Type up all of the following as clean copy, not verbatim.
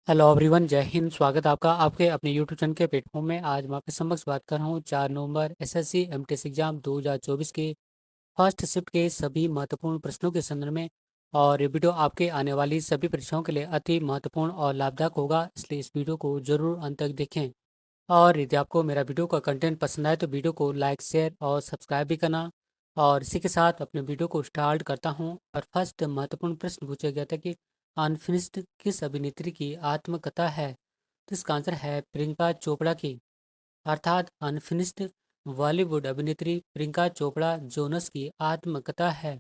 Hello everyone, जय हिंद। स्वागत है आपका आपके अपने यूट्यूब चैनल के प्लेटफॉर्म में। आज मैं आपके समक्ष बात कर रहा हूँ 4 नवंबर एसएससी एमटीएस एग्जाम 2024 के फर्स्ट शिफ्ट के सभी महत्वपूर्ण प्रश्नों के संदर्भ में। और ये वीडियो आपके आने वाली सभी परीक्षाओं के लिए अति महत्वपूर्ण और लाभदायक होगा, इसलिए इस वीडियो को जरूर अंत तक देखें। और यदि आपको मेरा वीडियो का कंटेंट पसंद आए तो वीडियो को लाइक, शेयर और सब्सक्राइब भी करना। और इसी के साथ अपने वीडियो को स्टार्ट करता हूँ। और फर्स्ट महत्वपूर्ण प्रश्न पूछा गया था कि अनफिनिश्ड किस अभिनेत्री की आत्मकथा है। तो इसका आंसर है प्रियंका चोपड़ा की। अर्थात अनफिनिश्ड बॉलीवुड अभिनेत्री प्रियंका चोपड़ा जोनस की आत्मकथा है।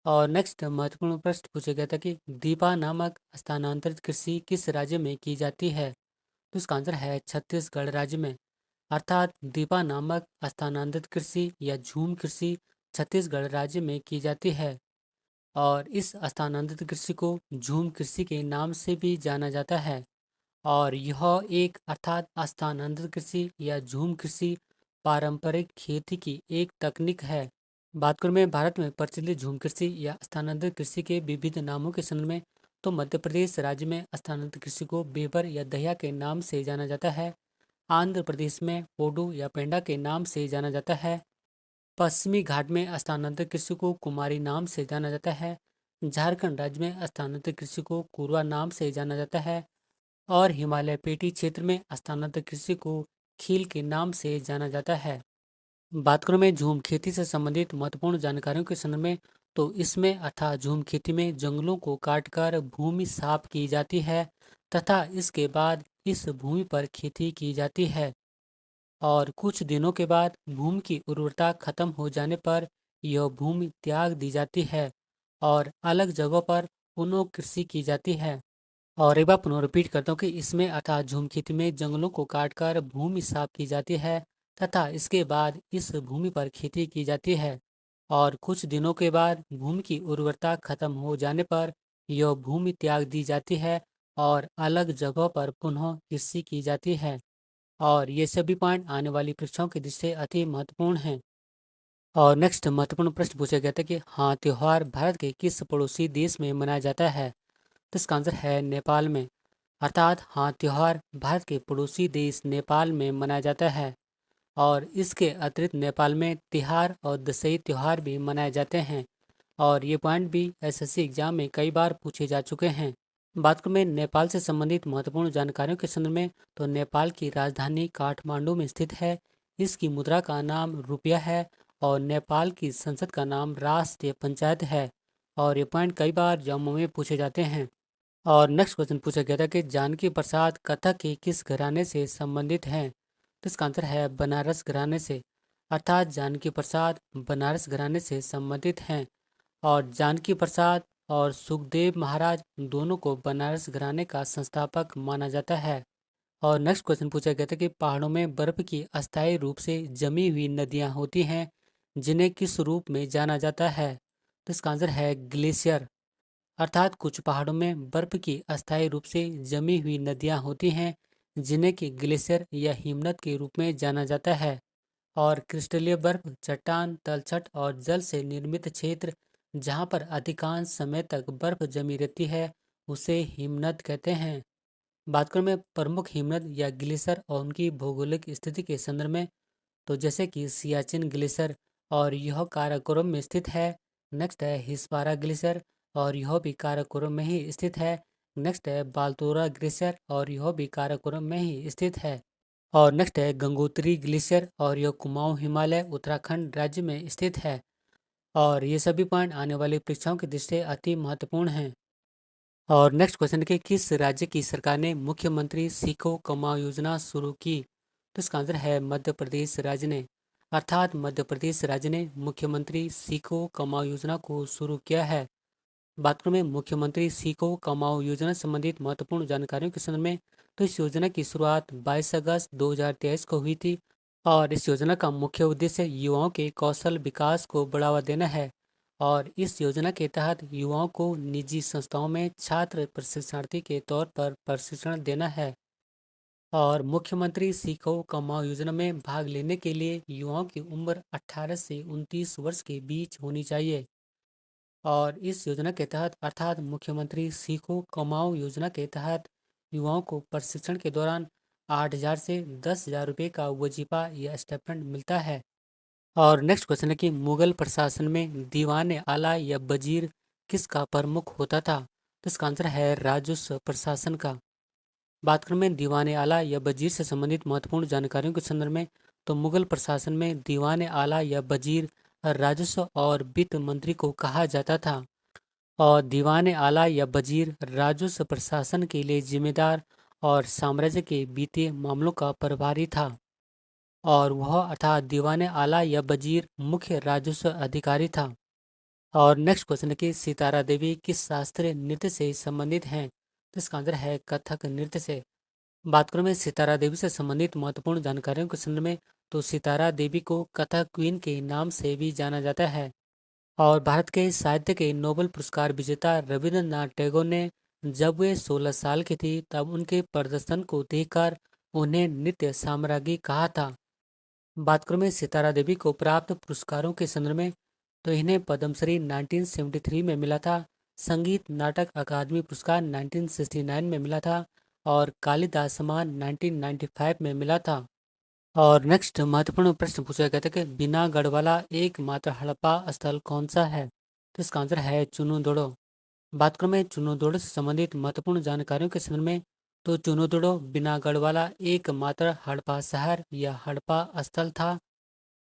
और नेक्स्ट महत्वपूर्ण प्रश्न पूछा गया था कि दीपा नामक स्थानांतरित कृषि किस राज्य में की जाती है। तो इसका आंसर है छत्तीसगढ़ राज्य में। अर्थात दीपा नामक स्थानांतरित कृषि या झूम कृषि छत्तीसगढ़ राज्य में की जाती है। और इस स्थानांतरित कृषि को झूम कृषि के नाम से भी जाना जाता है। और यह एक अर्थात स्थानांतरित कृषि या झूम कृषि पारंपरिक खेती की एक तकनीक है। बात करूं मैं भारत में प्रचलित झूम कृषि या स्थानांतरित कृषि के विविध नामों के संबंध में, तो मध्य प्रदेश राज्य में स्थानांतरित कृषि को बेबर या दहिया के नाम से जाना जाता है। आंध्र प्रदेश में पोडू या पेंडा के नाम से जाना जाता है। पश्चिमी घाट में स्थानांतरित कृषि को कुमारी नाम से जाना जाता है। झारखंड राज्य में स्थानांतरित कृषि को कुरवा नाम से जाना जाता है। और हिमालय पेटी क्षेत्र में स्थानांतरित कृषि को खील के नाम से जाना जाता है। बात करूं मैं झूम खेती से संबंधित महत्वपूर्ण जानकारियों के संदर्भ में, तो इसमें अर्थात झूम खेती में जंगलों को काटकर भूमि साफ की जाती है तथा इसके बाद इस भूमि पर खेती की जाती है। और कुछ दिनों के बाद भूमि की उर्वरता खत्म हो जाने पर यह भूमि त्याग दी जाती है और अलग जगहों पर पुनः कृषि की जाती है। और एक बार पुनः रिपीट करता हूँ कि इसमें अर्थात झूम खेती में जंगलों को काटकर भूमि साफ की जाती है तथा इसके बाद इस भूमि पर खेती की जाती है। और कुछ दिनों के बाद भूमि की उर्वरता खत्म हो जाने पर यह भूमि त्याग दी जाती है और अलग जगहों पर पुनः कृषि की जाती है। और ये सभी पॉइंट आने वाली परीक्षाओं की दृष्टि से अति महत्वपूर्ण हैं। और नेक्स्ट महत्वपूर्ण प्रश्न पूछा गया था कि हाँ त्योहार भारत के किस पड़ोसी देश में मनाया जाता है। तो इसका आंसर है नेपाल में। अर्थात हाँ त्योहार भारत के पड़ोसी देश नेपाल में मनाया जाता है। और इसके अतिरिक्त नेपाल में तिहार और दशहरी त्योहार भी मनाए जाते हैं। और ये पॉइंट भी एसएससी एग्जाम में कई बार पूछे जा चुके हैं। बात करूं मैं नेपाल से संबंधित महत्वपूर्ण जानकारियों के संदर्भ में, तो नेपाल की राजधानी काठमांडू में स्थित है। इसकी मुद्रा का नाम रुपया है। और नेपाल की संसद का नाम राष्ट्रीय पंचायत है। और ये पॉइंट कई बार जम्मू में पूछे जाते हैं। और नेक्स्ट क्वेश्चन पूछा गया था कि जानकी प्रसाद कथक के किस घराने से संबंधित हैं। तो इसका आंसर है बनारस घराने से। अर्थात जानकी प्रसाद बनारस घराने से संबंधित हैं। और जानकी प्रसाद और सुखदेव महाराज दोनों को बनारस घराने का संस्थापक माना जाता है। और नेक्स्ट क्वेश्चन पूछा गया था कि पहाड़ों में बर्फ की अस्थायी रूप से जमी हुई नदियां होती हैं, जिन्हें किस रूप में जाना जाता है। तो इसका आंसर है ग्लेशियर। अर्थात कुछ पहाड़ों में बर्फ की अस्थायी रूप से जमी हुई नदियां होती हैं, जिन्हें कि ग्लेशियर या हिमनद के रूप में जाना जाता है। और क्रिस्टलीय बर्फ चट्टान, तलछट और जल से निर्मित क्षेत्र जहां पर अधिकांश समय तक बर्फ जमी रहती है, उसे हिमनद कहते हैं। बात करूं मैं प्रमुख हिमनद या ग्लेशियर और उनकी भौगोलिक स्थिति के संदर्भ में, तो जैसे कि सियाचिन ग्लेशियर और यह काराकोरम में स्थित है। नेक्स्ट है हिस्पारा ग्लेशियर और यह भी काराकोरम में ही स्थित है। नेक्स्ट है बाल्तोरा ग्लेशियर और यह भी काराकोरम में ही स्थित है। और नेक्स्ट है गंगोत्री ग्लेशियर और यह कुमाऊं हिमालय उत्तराखंड राज्य में स्थित है। और ये सभी पॉइंट आने वाली परीक्षाओं की दृष्टि से अति महत्वपूर्ण हैं। और नेक्स्ट क्वेश्चन है कि किस राज्य की सरकार ने मुख्यमंत्री सीखो कमाओ योजना शुरू की। तो इसका आंसर है मध्य प्रदेश राज्य ने। अर्थात मध्य प्रदेश राज्य ने मुख्यमंत्री सीखो कमाओ योजना को शुरू किया है। बात करूं मैं मुख्यमंत्री सीखो कमाओ योजना से संबंधित महत्वपूर्ण जानकारियों के संदर्भ में, तो इस योजना की शुरुआत 22 अगस्त 2023 को हुई थी। और इस योजना का मुख्य उद्देश्य युवाओं के कौशल विकास को बढ़ावा देना है। और इस योजना के तहत युवाओं को निजी संस्थाओं में छात्र प्रशिक्षणार्थी के तौर पर प्रशिक्षण देना है। और मुख्यमंत्री सीखो कमाओ योजना में भाग लेने के लिए युवाओं की उम्र 18 से 29 वर्ष के बीच होनी चाहिए। और इस योजना के तहत अर्थात मुख्यमंत्री सीखो कमाओ योजना के तहत युवाओं को प्रशिक्षण के दौरान 8,000 से 10,000 रुपये का वजीफा या स्टाइपेंड मिलता है। और नेक्स्ट क्वेश्चन है कि मुगल प्रशासन में दीवान आला या वजीर किसका प्रमुख होता था? तो इसका आंसर है राजस्व प्रशासन का। बात करें में दीवान आला या वजीर से संबंधित महत्वपूर्ण जानकारियों के संदर्भ में, तो मुगल प्रशासन में दीवान आला या वजीर राजस्व और वित्त मंत्री को कहा जाता था। और दीवान आला या वजीर राजस्व प्रशासन के लिए जिम्मेदार और साम्राज्य के वित्तीय मामलों का प्रभारी था। और वह अर्थात दीवान आला या वजीर मुख्य राजस्व अधिकारी था। और नेक्स्ट क्वेश्चन है कि सितारा देवी किस शास्त्रीय नृत्य से संबंधित हैं? तो इसका आंसर है कथक नृत्य से। बात करूं मैं सितारा देवी से संबंधित महत्वपूर्ण जानकारियों के संदर्भ में, तो सितारा देवी को कथक क्वीन के नाम से भी जाना जाता है। और भारत के साहित्य के नोबेल पुरस्कार विजेता रविंद्रनाथ टैगोर ने जब वे 16 साल की थी तब उनके प्रदर्शन को देखकर उन्हें नृत्य साम्राज्ञी कहा था। बात करूं मैं सितारा देवी को प्राप्त पुरस्कारों के संदर्भ में, तो इन्हें पद्मश्री 1973 में मिला था, संगीत नाटक अकादमी पुरस्कार 1969 में मिला था और कालिदास सम्मान 1995 में मिला था। और नेक्स्ट महत्वपूर्ण प्रश्न पूछा गया था कि बिना गढ़वाला एकमात्र हड़प्पा स्थल कौन सा है? तो इसका आंसर है चुनुदोड़ो। बात करूं मैं चुनुदोड़ो से संबंधित महत्वपूर्ण जानकारियों के संदर्भ में, तो चुनुदोड़ो बिना गढ़वाला एकमात्र हड़प्पा शहर या हड़प्पा स्थल था।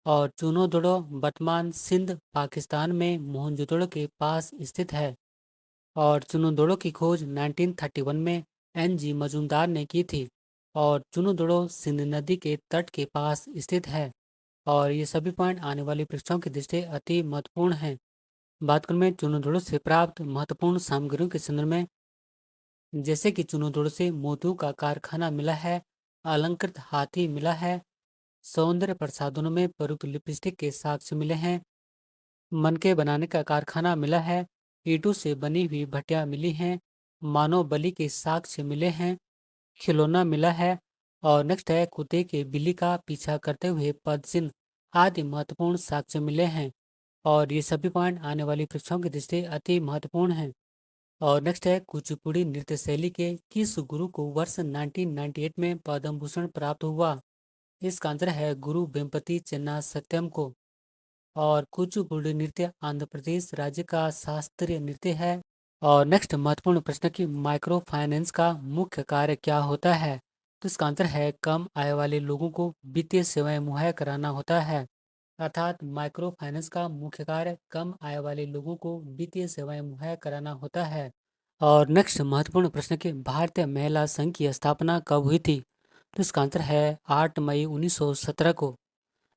और चुनुदोड़ो वर्तमान सिंध पाकिस्तान में मोहनजोदड़ो के पास स्थित है। और चुनुदोड़ो की खोज 1931 में एन.जी. मजूमदार ने की थी। और चुनुदोड़ो सिंध नदी के तट के पास स्थित है। और ये सभी पॉइंट आने वाली परीक्षाओं की दृष्टि से अति महत्वपूर्ण हैं। बात करें मैं चुनुदोड़ो से प्राप्त महत्वपूर्ण सामग्रियों के संदर्भ में, जैसे कि चुनुदोड़ो से मोतियों का कारखाना मिला है, अलंकृत हाथी मिला है, सौंदर्य प्रसाधनों में प्रयुक्त लिपस्टिक के साक्ष्य मिले हैं, मनके बनाने का कारखाना मिला है, ईंटों से बनी हुई भट्टियां मिली हैं, मानव बलि के साक्ष्य मिले हैं, खिलौना मिला है। और नेक्स्ट है कुत्ते के बिल्ली का पीछा करते हुए पद चिन्ह आदि महत्वपूर्ण साक्ष्य मिले हैं। और ये सभी पॉइंट आने वाली परीक्षाओं की दृष्टि से अति महत्वपूर्ण हैं। और नेक्स्ट है कुचिपुड़ी नृत्य शैली के किस गुरु को वर्ष 1998 में पद्म भूषण प्राप्त हुआ? इसका आंसर है गुरु वेम्पति चन्ना सत्यम को। और कुचिपुड़ी नृत्य आंध्र प्रदेश राज्य का शास्त्रीय नृत्य है। और नेक्स्ट महत्वपूर्ण प्रश्न कि माइक्रो फाइनेंस का मुख्य कार्य क्या होता है? तो इसका आंसर है कम आय वाले लोगों को वित्तीय सेवाएं मुहैया कराना होता है। अर्थात माइक्रो फाइनेंस का मुख्य कार्य कम आय वाले लोगों को वित्तीय सेवाएं मुहैया कराना होता है। और नेक्स्ट महत्वपूर्ण प्रश्न कि भारतीय महिला संघ की स्थापना कब हुई थी? तो इसका आंसर है 8 मई 1917 को।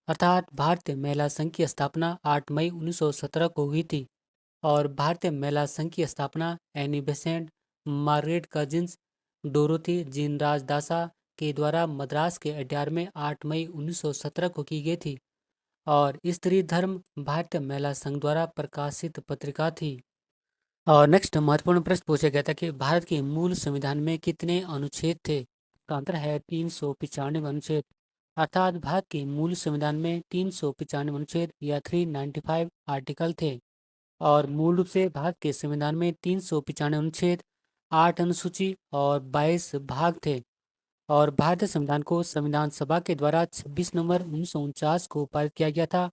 अर्थात भारतीय महिला संघ की स्थापना 8 मई 1917 को हुई थी। और भारतीय महिला संघ की स्थापना Annie Besant, Margaret Cousins, Dorothy Jinarajadasa के द्वारा मद्रास के अड्यार में 8 मई 1917 को की गई थी। और स्त्री धर्म भारतीय महिला संघ द्वारा प्रकाशित पत्रिका थी। और नेक्स्ट महत्वपूर्ण प्रश्न पूछा गया था कि भारत के मूल संविधान में कितने अनुच्छेद थे? इसका आंसर है 395 अनुच्छेद। अर्थात भारत के मूल संविधान में 395 अनुच्छेद या 395 आर्टिकल थे। और मूल रूप से भारत के संविधान में 395 अनुच्छेद, 8 अनुसूची और 22 भाग थे। और भारतीय संविधान को संविधान सभा के द्वारा 26 नवंबर 1949 को पारित किया गया था,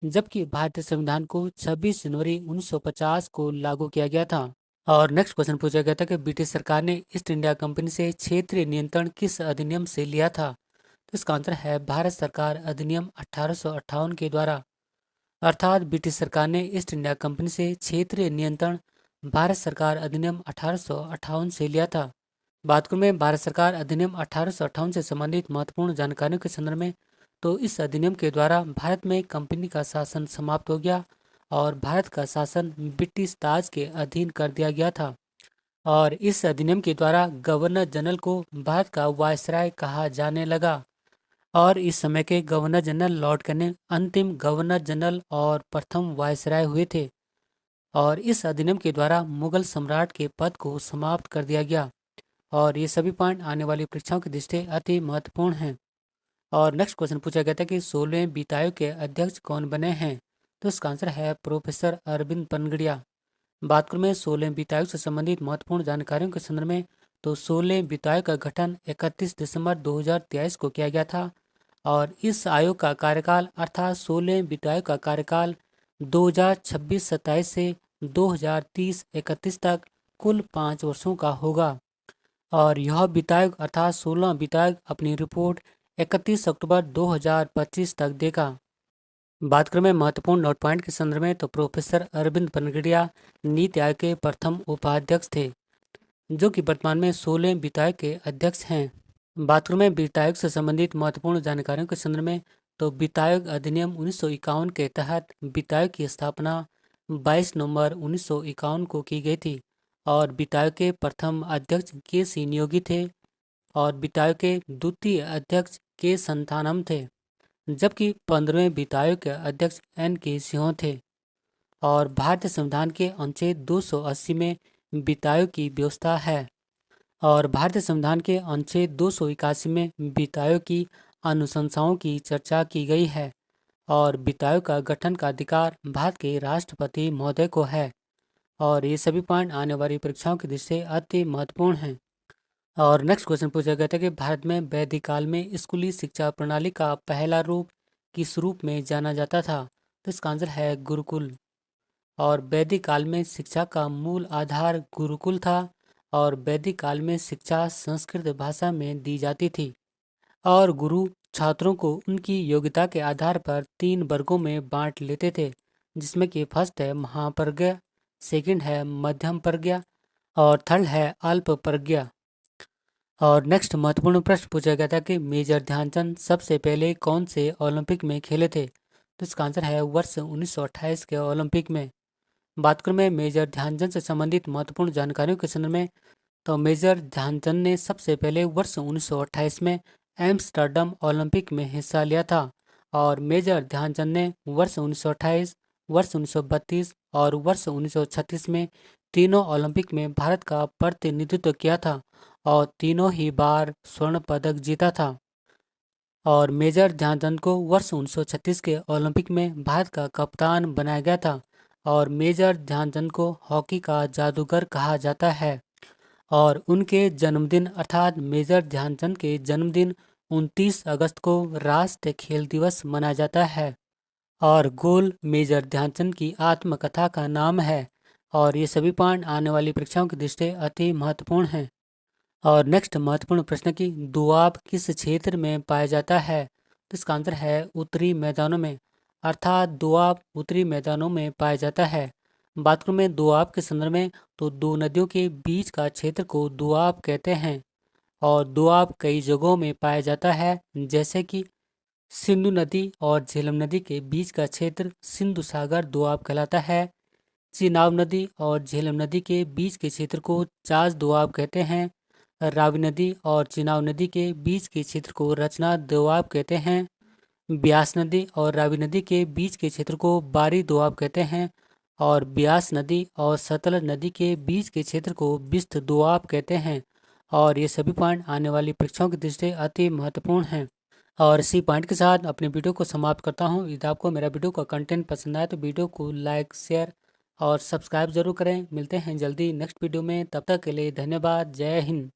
जबकि भारतीय संविधान को 26 जनवरी 1950 को लागू किया गया था। और नेक्स्ट क्वेश्चन पूछा गया था कि ब्रिटिश सरकार ने ईस्ट इंडिया कंपनी से क्षेत्रीय नियंत्रण किस अधिनियम से लिया था? तो इसका आंसर है भारत सरकार अधिनियम 1858 के द्वारा। अर्थात ब्रिटिश सरकार ने ईस्ट इंडिया कंपनी से क्षेत्रीय नियंत्रण भारत सरकार अधिनियम 1858 से लिया था। बात करूं मैं भारत सरकार अधिनियम 1858 से संबंधित महत्वपूर्ण जानकारियों के संदर्भ में, तो इस अधिनियम के द्वारा भारत में कंपनी का शासन समाप्त हो गया और भारत का शासन ब्रिटिश ताज के अधीन कर दिया गया था। और इस अधिनियम के द्वारा गवर्नर जनरल को भारत का वायसराय कहा जाने लगा। और इस समय के गवर्नर जनरल लॉर्ड कर्नेल अंतिम गवर्नर जनरल और प्रथम वायसराय हुए थे। और इस अधिनियम के द्वारा मुगल सम्राट के पद को समाप्त कर दिया गया। और ये सभी पॉइंट आने वाली परीक्षाओं की दृष्टि से अति महत्वपूर्ण हैं। और नेक्स्ट क्वेश्चन पूछा गया था कि 16वें वित्त आयोग के अध्यक्ष कौन बने हैं? तो इसका आंसर है प्रोफेसर अरविंद पनगड़िया। बात करूं मैं 16वें वित्त आयोग से संबंधित महत्वपूर्ण जानकारियों के संदर्भ में, तो 16 वित्त आयोग का गठन 31 दिसंबर 2023 को किया गया था। और इस आयोग का कार्यकाल अर्थात 16 वित्त आयोग का कार्यकाल 2026-27 से 2030-31 तक कुल 5 वर्षों का होगा। और यह वित्त आयोग अर्थात 16 वित्त आयोग अपनी रिपोर्ट 31 अक्टूबर 2025 तक देगा। बात करें महत्वपूर्ण नोट पॉइंट के संदर्भ में, तो प्रोफेसर अरविंद पनगड़िया नीति आयोग के प्रथम उपाध्यक्ष थे, जो कि वर्तमान में 16 वित्त आयोग के अध्यक्ष हैं। बात करूँ मैं वित्त आयोग से संबंधित महत्वपूर्ण जानकारियों के संदर्भ में, तो वित्त आयोग अधिनियम 1951 के तहत वित्त आयोग की स्थापना 22 नवंबर 1951 को की गई थी। और वित्त आयोग के प्रथम अध्यक्ष के सी नियोगी थे और वित्त आयोग के द्वितीय अध्यक्ष के संतानम थे, जबकि 15वें वित्त आयोग के अध्यक्ष एन के सिंह थे। और भारतीय संविधान के अनुच्छेद 280 में वित्त आयोग की व्यवस्था है। और भारतीय संविधान के अनुच्छेद 281 में वित्त आयोग की अनुशंसाओं की चर्चा की गई है। और वित्त आयोग का गठन का अधिकार भारत के राष्ट्रपति महोदय को है। और ये सभी पॉइंट आने वाली परीक्षाओं की दृष्टि से अति महत्वपूर्ण हैं। और नेक्स्ट क्वेश्चन पूछा गया था कि भारत में वैदिक काल में स्कूली शिक्षा प्रणाली का पहला रूप किस रूप में जाना जाता था? तो इसका आंसर है गुरुकुल। और वैदिक काल में शिक्षा का मूल आधार गुरुकुल था। और वैदिक काल में शिक्षा संस्कृत भाषा में दी जाती थी। और गुरु छात्रों को उनकी योग्यता के आधार पर 3 वर्गों में बांट लेते थे, जिसमें कि फर्स्ट है महाप्रज्ञा, सेकंड है मध्यम प्रज्ञा और थर्ड है अल्प प्रज्ञा। और नेक्स्ट महत्वपूर्ण प्रश्न पूछा गया था कि मेजर ध्यानचंद सबसे पहले कौन से ओलंपिक में खेले थे? तो इसका आंसर है वर्ष 1928 के ओलंपिक में। बात करूं मैं मेजर ध्यानचंद से संबंधित महत्वपूर्ण जानकारियों के संदर्भ में, तो मेजर ध्यानचंद ने सबसे पहले वर्ष 1928 में एम्स्टर्डम ओलंपिक में हिस्सा लिया था। और मेजर ध्यानचंद ने वर्ष 1928, वर्ष 1932 और वर्ष 1936 में तीनों ओलंपिक में भारत का प्रतिनिधित्व किया था और तीनों ही बार स्वर्ण पदक जीता था। और मेजर ध्यानचंद को वर्ष 1936 के ओलंपिक में भारत का कप्तान बनाया गया था। और मेजर ध्यानचंद को हॉकी का जादूगर कहा जाता है। और उनके जन्मदिन अर्थात मेजर ध्यानचंद के जन्मदिन 29 अगस्त को राष्ट्रीय खेल दिवस मनाया जाता है। और गोल मेजर ध्यानचंद की आत्मकथा का नाम है। और ये सभी पॉइंट आने वाली परीक्षाओं की दृष्टि से अति महत्वपूर्ण हैं। और नेक्स्ट महत्वपूर्ण प्रश्न की दोआब किस क्षेत्र में पाया जाता है? तो इसका आंसर है उत्तरी मैदानों में, अर्थात दोआब उत्तरी मैदानों में पाया जाता है। बात करूं मैं दोआब के संदर्भ में, तो दो नदियों के बीच का क्षेत्र को दोआब कहते हैं। और दोआब कई जगहों में पाया जाता है, जैसे कि सिंधु नदी और झेलम नदी के बीच का क्षेत्र सिंधु सागर दोआब कहलाता है। चिनाब नदी और झेलम नदी के बीच के क्षेत्र को चास दोआब कहते हैं। रावी नदी और चिनाब नदी के बीच के क्षेत्र को रचना दोआब कहते हैं। ब्यास नदी और रावी नदी के बीच के क्षेत्र को बारी दोआब कहते हैं। और ब्यास नदी और सतलज नदी के बीच के क्षेत्र को बिस्त दोआब कहते हैं। और ये सभी पॉइंट आने वाली परीक्षाओं की दृष्टि से अति महत्वपूर्ण हैं। और इसी पॉइंट के साथ अपने वीडियो को समाप्त करता हूँ। यदि आपको मेरा वीडियो का कंटेंट पसंद आए तो वीडियो को लाइक, शेयर और सब्सक्राइब जरूर करें। मिलते हैं जल्दी नेक्स्ट वीडियो में, तब तक के लिए धन्यवाद। जय हिंद।